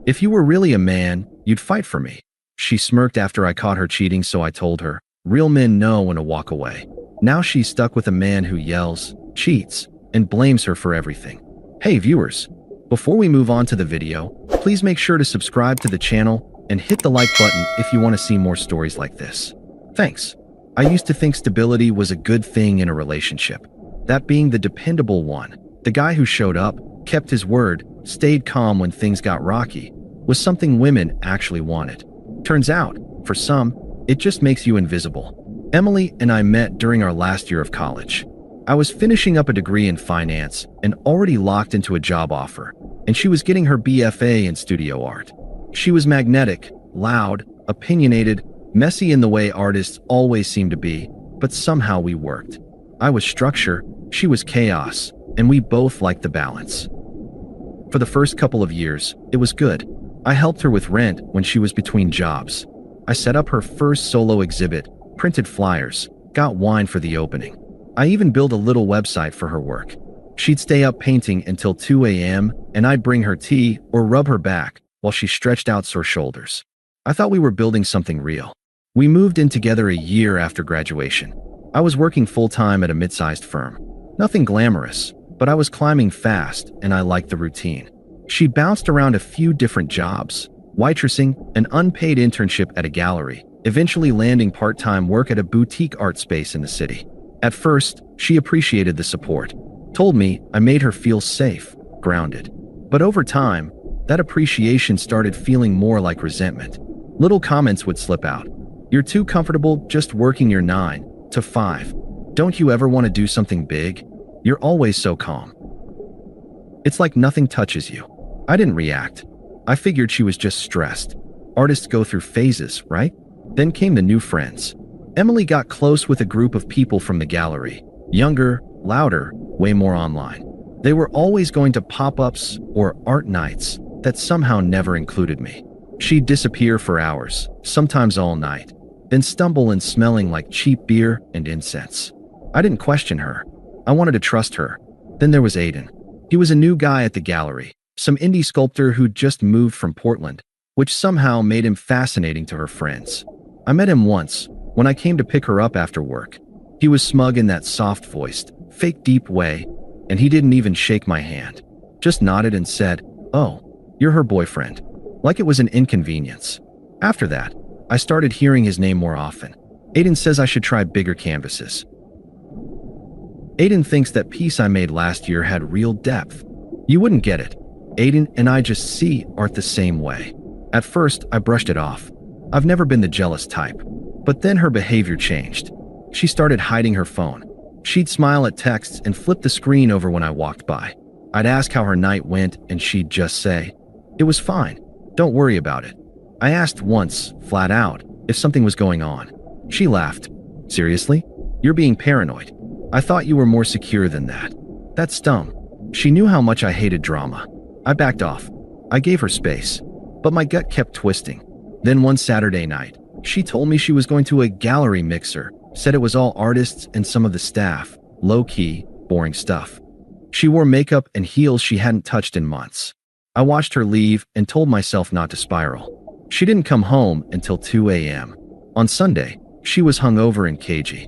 If you were really a man, you'd fight for me. She smirked after I caught her cheating, so I told her, real men know when to walk away. Now she's stuck with a man who yells, cheats, and blames her for everything. Hey viewers, before we move on to the video, please make sure to subscribe to the channel and hit the like button if you want to see more stories like this. Thanks. I used to think stability was a good thing in a relationship. That being the dependable one, the guy who showed up, kept his word, stayed calm when things got rocky, was something women actually wanted. Turns out, for some, it just makes you invisible. Emily and I met during our last year of college. I was finishing up a degree in finance and already locked into a job offer, and she was getting her BFA in studio art. She was magnetic, loud, opinionated, messy in the way artists always seem to be, but somehow we worked. I was structure, she was chaos, and we both liked the balance. For the first couple of years, it was good. I helped her with rent when she was between jobs. I set up her first solo exhibit, printed flyers, got wine for the opening. I even built a little website for her work. She'd stay up painting until 2 a.m., and I'd bring her tea or rub her back while she stretched out sore shoulders. I thought we were building something real. We moved in together a year after graduation. I was working full-time at a mid-sized firm. Nothing glamorous, but I was climbing fast and I liked the routine. She bounced around a few different jobs, waitressing, an unpaid internship at a gallery, eventually landing part-time work at a boutique art space in the city. At first, she appreciated the support, told me I made her feel safe, grounded. But over time, that appreciation started feeling more like resentment. Little comments would slip out. You're too comfortable just working your 9 to 5. Don't you ever want to do something big? You're always so calm. It's like nothing touches you. I didn't react. I figured she was just stressed. Artists go through phases, right? Then came the new friends. Emily got close with a group of people from the gallery. Younger, louder, way more online. They were always going to pop-ups or art nights that somehow never included me. She'd disappear for hours, sometimes all night, then stumble in smelling like cheap beer and incense. I didn't question her. I wanted to trust her. Then there was Aiden. He was a new guy at the gallery, some indie sculptor who'd just moved from Portland, which somehow made him fascinating to her friends. I met him once, when I came to pick her up after work. He was smug in that soft-voiced, fake deep way, and he didn't even shake my hand. Just nodded and said, "Oh, you're her boyfriend." Like it was an inconvenience. After that, I started hearing his name more often. Aiden says I should try bigger canvases. Aiden thinks that piece I made last year had real depth. You wouldn't get it. Aiden and I just see art the same way. At first, I brushed it off. I've never been the jealous type. But then her behavior changed. She started hiding her phone. She'd smile at texts and flip the screen over when I walked by. I'd ask how her night went and she'd just say, "It was fine. Don't worry about it." I asked once, flat out, if something was going on. She laughed. "Seriously? You're being paranoid. I thought you were more secure than that." That stung. She knew how much I hated drama. I backed off. I gave her space. But my gut kept twisting. Then one Saturday night, she told me she was going to a gallery mixer, said it was all artists and some of the staff, low-key, boring stuff. She wore makeup and heels she hadn't touched in months. I watched her leave and told myself not to spiral. She didn't come home until 2 a.m. On Sunday, she was hungover and cagey.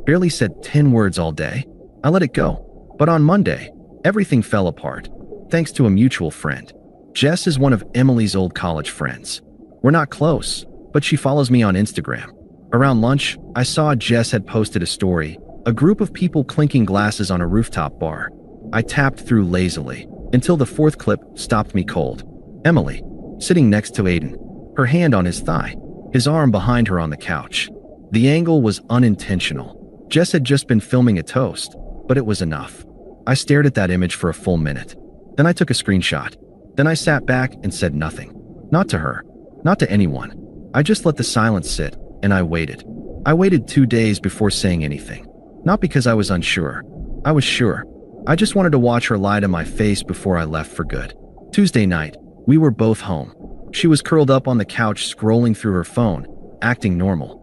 Barely said 10 words all day. I let it go. But on Monday, everything fell apart, thanks to a mutual friend. Jess is one of Emily's old college friends. We're not close, but she follows me on Instagram. Around lunch, I saw Jess had posted a story, a group of people clinking glasses on a rooftop bar. I tapped through lazily, until the fourth clip stopped me cold. Emily, sitting next to Aiden, her hand on his thigh, his arm behind her on the couch. The angle was unintentional. Jess had just been filming a toast, but it was enough. I stared at that image for a full minute. Then I took a screenshot. Then I sat back and said nothing. Not to her. Not to anyone. I just let the silence sit, and I waited. I waited 2 days before saying anything. Not because I was unsure. I was sure. I just wanted to watch her lie to my face before I left for good. Tuesday night, we were both home. She was curled up on the couch scrolling through her phone, acting normal.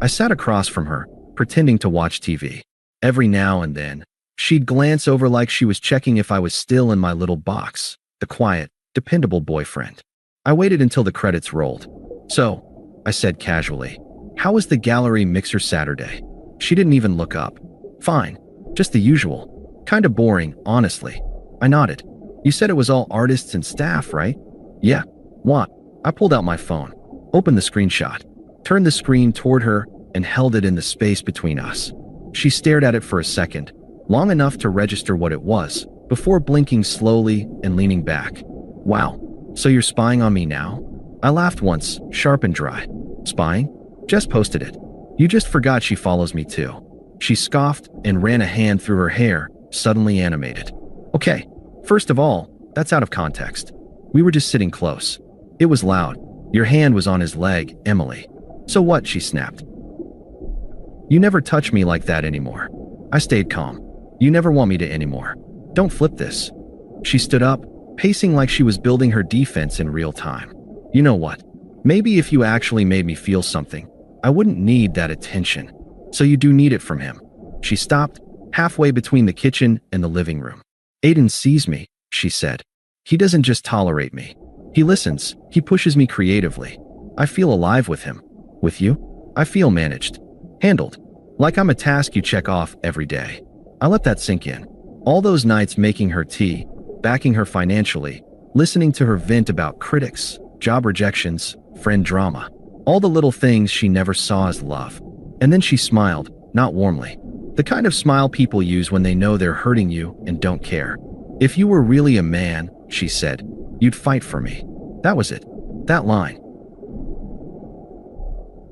I sat across from her, pretending to watch TV. Every now and then, she'd glance over like she was checking if I was still in my little box, the quiet, dependable boyfriend. I waited until the credits rolled. "So," I said casually, "how was the gallery mixer Saturday?" She didn't even look up. "Fine. Just the usual. Kinda boring, honestly." I nodded. "You said it was all artists and staff, right?" "Yeah." "What?" I pulled out my phone, opened the screenshot, turned the screen toward her, and held it in the space between us. She stared at it for a second, long enough to register what it was, before blinking slowly and leaning back. "Wow. So you're spying on me now?" I laughed once, sharp and dry. "Spying? Jess posted it. You just forgot she follows me too." She scoffed and ran a hand through her hair, suddenly animated. "Okay, first of all, that's out of context. We were just sitting close. It was loud. Your hand was on his leg, Emily." "So what?" she snapped. "You never touch me like that anymore." I stayed calm. "You never want me to anymore. Don't flip this." She stood up, pacing like she was building her defense in real time. "You know what? Maybe if you actually made me feel something, I wouldn't need that attention. So you do need it from him." She stopped, halfway between the kitchen and the living room. "Aiden sees me," she said. "He doesn't just tolerate me. He listens. He pushes me creatively. I feel alive with him. With you, I feel managed. Handled. Like I'm a task you check off every day." I let that sink in. All those nights making her tea, backing her financially, listening to her vent about critics, job rejections, friend drama. All the little things she never saw as love. And then she smiled, not warmly. The kind of smile people use when they know they're hurting you and don't care. "If you were really a man," she said, "you'd fight for me." That was it. That line.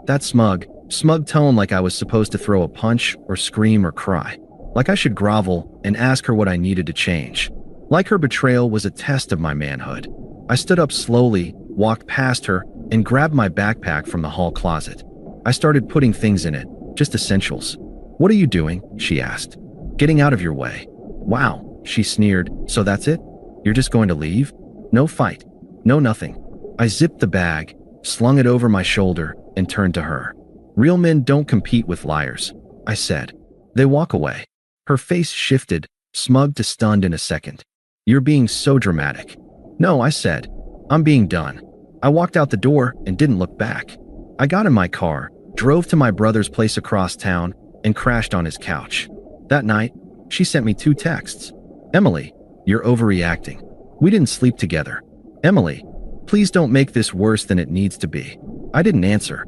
That smug tone, like I was supposed to throw a punch or scream or cry. Like I should grovel and ask her what I needed to change. Like her betrayal was a test of my manhood. I stood up slowly, walked past her, and grabbed my backpack from the hall closet. I started putting things in it, just essentials. "What are you doing?" she asked. "Getting out of your way." "Wow," she sneered. "So that's it? You're just going to leave? No fight? No nothing?" I zipped the bag, slung it over my shoulder, and turned to her. "Real men don't compete with liars," I said. "They walk away." Her face shifted, smug to stunned in a second. "You're being so dramatic." "No," I said. "I'm being done." I walked out the door and didn't look back. I got in my car, drove to my brother's place across town, and crashed on his couch. That night, she sent me 2 texts. "Emily, you're overreacting. We didn't sleep together." "Emily, please don't make this worse than it needs to be." I didn't answer.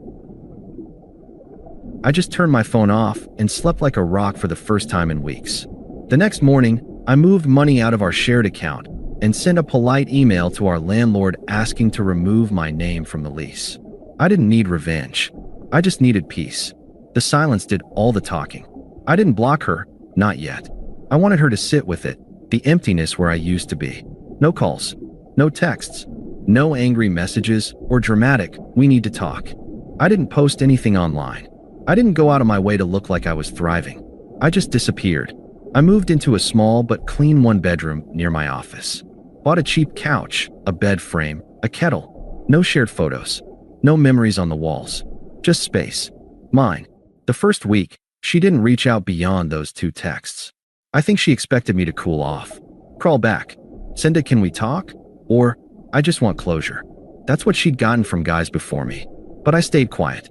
I just turned my phone off and slept like a rock for the first time in weeks. The next morning, I moved money out of our shared account and sent a polite email to our landlord asking to remove my name from the lease. I didn't need revenge. I just needed peace. The silence did all the talking. I didn't block her, not yet. I wanted her to sit with it, the emptiness where I used to be. No calls, no texts, no angry messages or dramatic, "We need to talk." I didn't post anything online. I didn't go out of my way to look like I was thriving. I just disappeared. I moved into a small but clean 1-bedroom near my office. Bought a cheap couch, a bed frame, a kettle. No shared photos. No memories on the walls. Just space. Mine. The first week, she didn't reach out beyond those 2 texts. I think she expected me to cool off. Crawl back. Send a "Can we talk?" Or "I just want closure." That's what she'd gotten from guys before me. But I stayed quiet.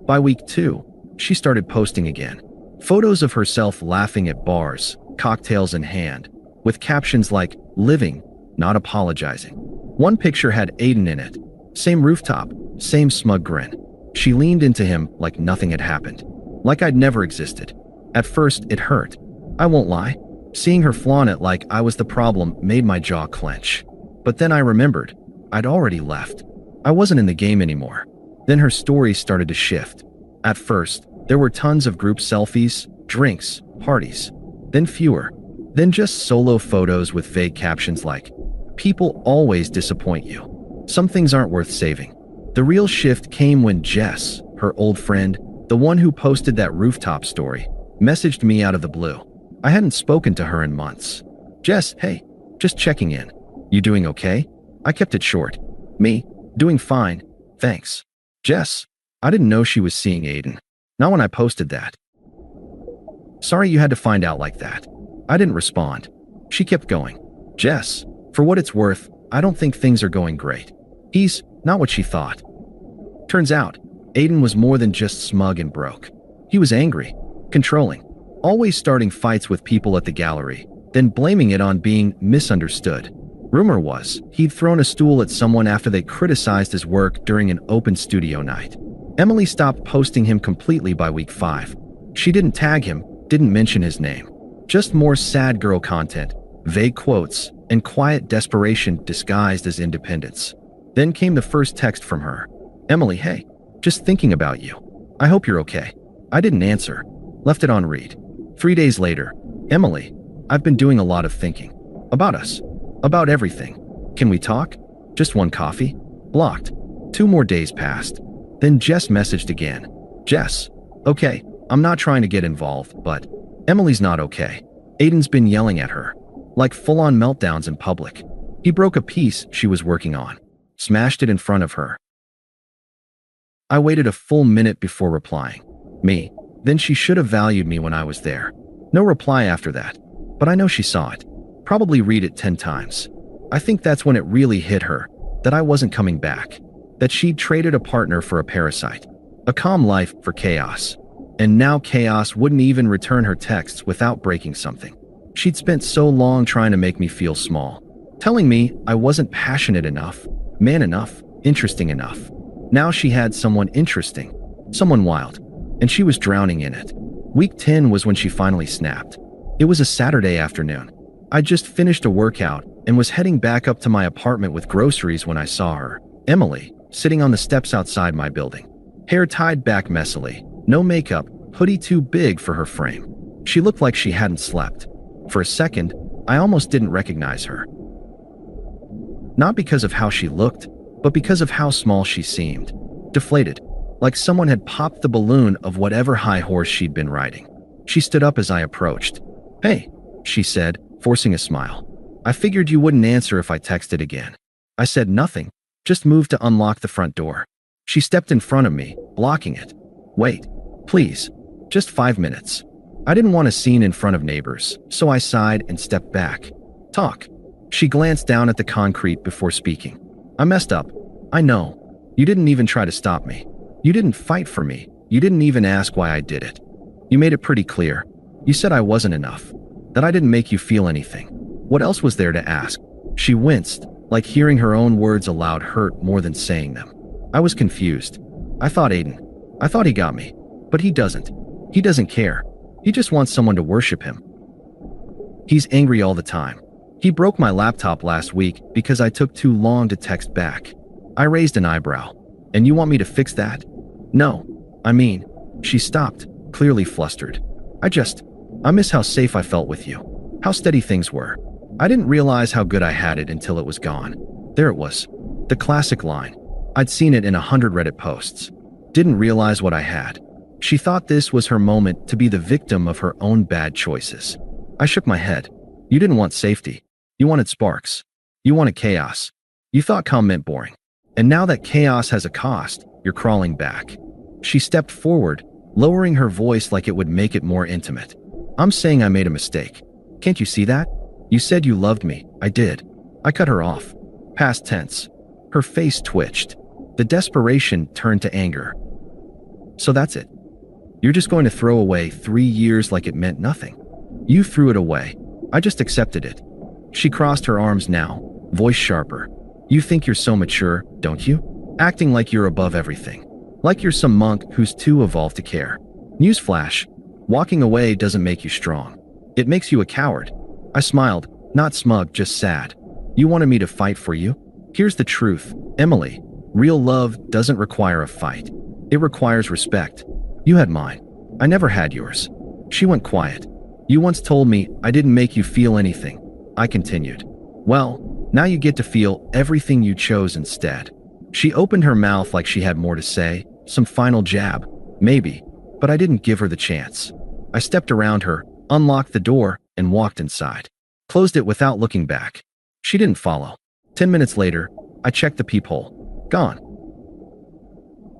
By week 2, she started posting again. Photos of herself laughing at bars, cocktails in hand, with captions like, "Living, not apologizing." One picture had Aiden in it. Same rooftop, same smug grin. She leaned into him like nothing had happened. Like I'd never existed. At first, it hurt. I won't lie. Seeing her flaunt it like I was the problem made my jaw clench. But then I remembered. I'd already left. I wasn't in the game anymore. Then her stories started to shift. At first, there were tons of group selfies, drinks, parties. Then fewer. Then just solo photos with vague captions like, "People always disappoint you. Some things aren't worth saving." The real shift came when Jess, her old friend, the one who posted that rooftop story, messaged me out of the blue. I hadn't spoken to her in months. "Jess, hey, just checking in. You doing okay?" I kept it short. "Me? Doing fine, thanks." "Jess, I didn't know she was seeing Aiden. Not when I posted that." "Sorry you had to find out like that." I didn't respond. She kept going. Jess, for what it's worth, I don't think things are going great. He's not what she thought. Turns out, Aiden was more than just smug and broke. He was angry, controlling, always starting fights with people at the gallery, then blaming it on being misunderstood. Rumor was he'd thrown a stool at someone after they criticized his work during an open studio night. Emily stopped posting him completely by week 5. She didn't tag him, didn't mention his name. Just more sad girl content, vague quotes, and quiet desperation disguised as independence. Then came the first text from her. Emily, hey, just thinking about you. I hope you're okay. I didn't answer. Left it on read. 3 days later, Emily, I've been doing a lot of thinking. About us. About everything. Can we talk? Just one coffee? Blocked. 2 more days passed. Then Jess messaged again. Jess, okay, I'm not trying to get involved, but Emily's not okay. Aiden's been yelling at her. Like full-on meltdowns in public. He broke a piece she was working on. Smashed it in front of her. I waited a full minute before replying. Me. Then she should have valued me when I was there. No reply after that. But I know she saw it. Probably read it 10 times. I think that's when it really hit her. That I wasn't coming back. That she'd traded a partner for a parasite. A calm life for chaos. And now chaos wouldn't even return her texts without breaking something. She'd spent so long trying to make me feel small. Telling me I wasn't passionate enough, man enough, interesting enough. Now she had someone interesting, someone wild, and she was drowning in it. Week 10 was when she finally snapped. It was a Saturday afternoon. I'd just finished a workout and was heading back up to my apartment with groceries when I saw her, Emily, sitting on the steps outside my building. Hair tied back messily, no makeup, hoodie too big for her frame. She looked like she hadn't slept. For a second, I almost didn't recognize her. Not because of how she looked, but because of how small she seemed. Deflated, like someone had popped the balloon of whatever high horse she'd been riding. She stood up as I approached. Hey, she said, forcing a smile. I figured you wouldn't answer if I texted again. I said nothing, just moved to unlock the front door. She stepped in front of me, blocking it. Wait, please, just 5 minutes. I didn't want a scene in front of neighbors, so I sighed and stepped back. Talk. She glanced down at the concrete before speaking. I messed up. I know. You didn't even try to stop me. You didn't fight for me. You didn't even ask why I did it. You made it pretty clear. You said I wasn't enough. That I didn't make you feel anything. What else was there to ask? She winced, like hearing her own words aloud hurt more than saying them. I was confused. I thought he got me. But he doesn't. He doesn't care. He just wants someone to worship him. He's angry all the time. He broke my laptop last week because I took too long to text back. I raised an eyebrow. And you want me to fix that? No. I mean, she stopped, clearly flustered. I miss how safe I felt with you. How steady things were. I didn't realize how good I had it until it was gone. There it was. The classic line. I'd seen it in 100 Reddit posts. Didn't realize what I had. She thought this was her moment to be the victim of her own bad choices. I shook my head. You didn't want safety. You wanted sparks. You wanted chaos. You thought calm meant boring. And now that chaos has a cost, you're crawling back. She stepped forward, lowering her voice like it would make it more intimate. I'm saying I made a mistake. Can't you see that? You said you loved me. I did. I cut her off. Past tense. Her face twitched. The desperation turned to anger. So that's it. You're just going to throw away 3 years like it meant nothing. You threw it away. I just accepted it. She crossed her arms now, voice sharper. You think you're so mature, don't you? Acting like you're above everything. Like you're some monk who's too evolved to care. Newsflash. Walking away doesn't make you strong. It makes you a coward. I smiled, not smug, just sad. You wanted me to fight for you? Here's the truth, Emily. Real love doesn't require a fight. It requires respect. You had mine. I never had yours. She went quiet. You once told me I didn't make you feel anything. I continued. Well, now you get to feel everything you chose instead. She opened her mouth like she had more to say, some final jab, maybe, but I didn't give her the chance. I stepped around her, unlocked the door, and walked inside. Closed it without looking back. She didn't follow. 10 minutes later, I checked the peephole. Gone.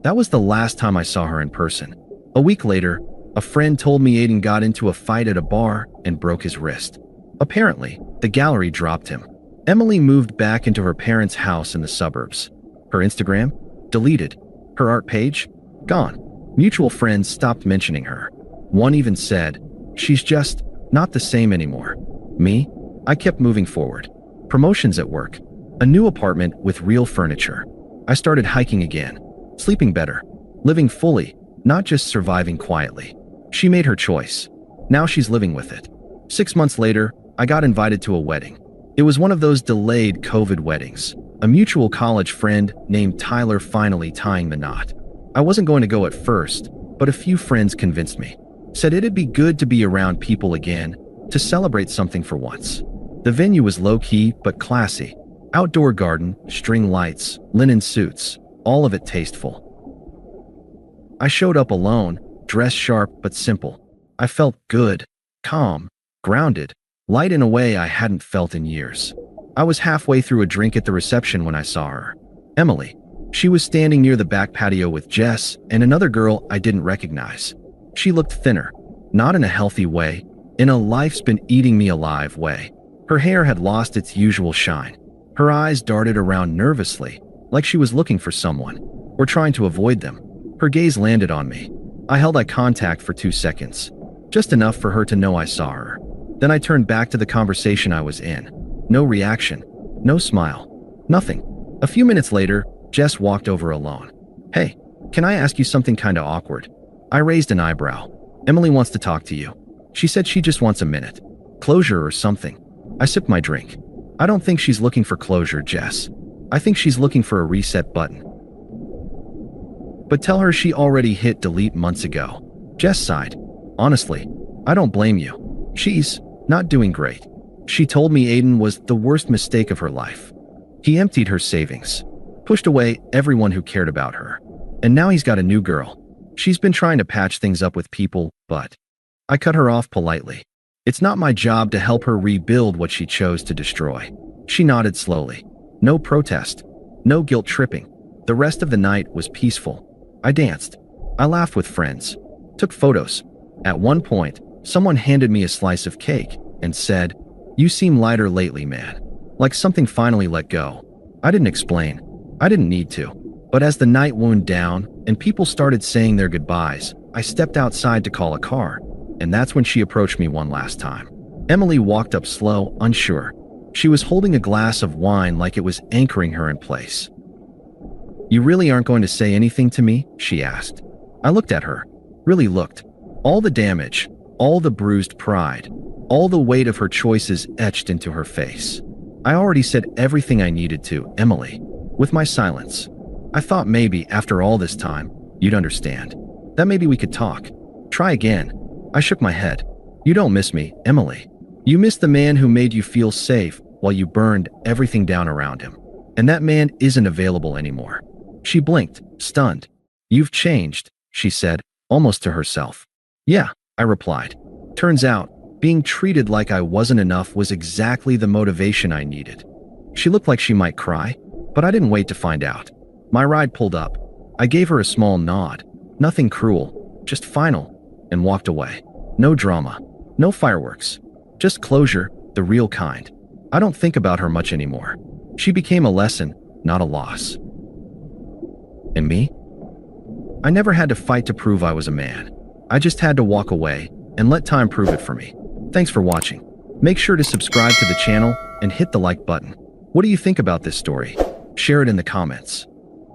That was the last time I saw her in person. A week later, a friend told me Aiden got into a fight at a bar and broke his wrist. Apparently, The gallery dropped him. Emily moved back into her parents' house in the suburbs. Her Instagram? Deleted. Her art page? Gone. Mutual friends stopped mentioning her. One even said, "She's just not the same anymore." Me? I kept moving forward. Promotions at work. A new apartment with real furniture. I started hiking again. Sleeping better. Living fully, not just surviving quietly. She made her choice. Now she's living with it. 6 months later, I got invited to a wedding. It was one of those delayed COVID weddings. A mutual college friend named Tyler finally tying the knot. I wasn't going to go at first, but a few friends convinced me. Said it'd be good to be around people again, to celebrate something for once. The venue was low-key but classy. Outdoor garden, string lights, linen suits, all of it tasteful. I showed up alone, dressed sharp but simple. I felt good, calm, grounded, light in a way I hadn't felt in years. I was halfway through a drink at the reception when I saw her. Emily. She was standing near the back patio with Jess and another girl I didn't recognize. She looked thinner, not in a healthy way, in a life's been eating me alive way. Her hair had lost its usual shine. Her eyes darted around nervously, like she was looking for someone, or trying to avoid them. Her gaze landed on me. I held eye contact for 2 seconds, just enough for her to know I saw her. Then I turned back to the conversation I was in. No reaction, no smile, nothing. A few minutes later, Jess walked over alone. "Hey, can I ask you something kinda awkward?" I raised an eyebrow. "Emily wants to talk to you. She said she just wants a minute. Closure or something." I sipped my drink. "I don't think she's looking for closure, Jess. I think she's looking for a reset button." "But tell her she already hit delete months ago." Jess sighed. "Honestly, I don't blame you. She's not doing great. She told me Aiden was the worst mistake of her life. He emptied her savings, pushed away everyone who cared about her. And now he's got a new girl. She's been trying to patch things up with people, but..." I cut her off politely. "It's not my job to help her rebuild what she chose to destroy." She nodded slowly. No protest, no guilt tripping. The rest of the night was peaceful. I danced. I laughed with friends. Took photos. At one point, someone handed me a slice of cake and said, "You seem lighter lately, man." Like something finally let go. I didn't explain. I didn't need to. But as the night wound down and people started saying their goodbyes, I stepped outside to call a car. And that's when she approached me one last time. Emily walked up slow, unsure. She was holding a glass of wine like it was anchoring her in place. "You really aren't going to say anything to me?" she asked. I looked at her. Really looked. All the damage, all the bruised pride, all the weight of her choices etched into her face. I already said everything I needed to, Emily, with my silence. I thought maybe, after all this time, you'd understand. That maybe we could talk. Try again. I shook my head. "You don't miss me, Emily. You miss the man who made you feel safe while you burned everything down around him. And that man isn't available anymore." She blinked, stunned. "You've changed," she said, almost to herself. "Yeah," I replied. Turns out, being treated like I wasn't enough was exactly the motivation I needed. She looked like she might cry, but I didn't wait to find out. My ride pulled up. I gave her a small nod. Nothing cruel, just final, and walked away. No drama, no fireworks, just closure, the real kind. I don't think about her much anymore. She became a lesson, not a loss. And me? I never had to fight to prove I was a man. I just had to walk away and let time prove it for me. Thanks for watching. Make sure to subscribe to the channel and hit the like button. What do you think about this story? Share it in the comments.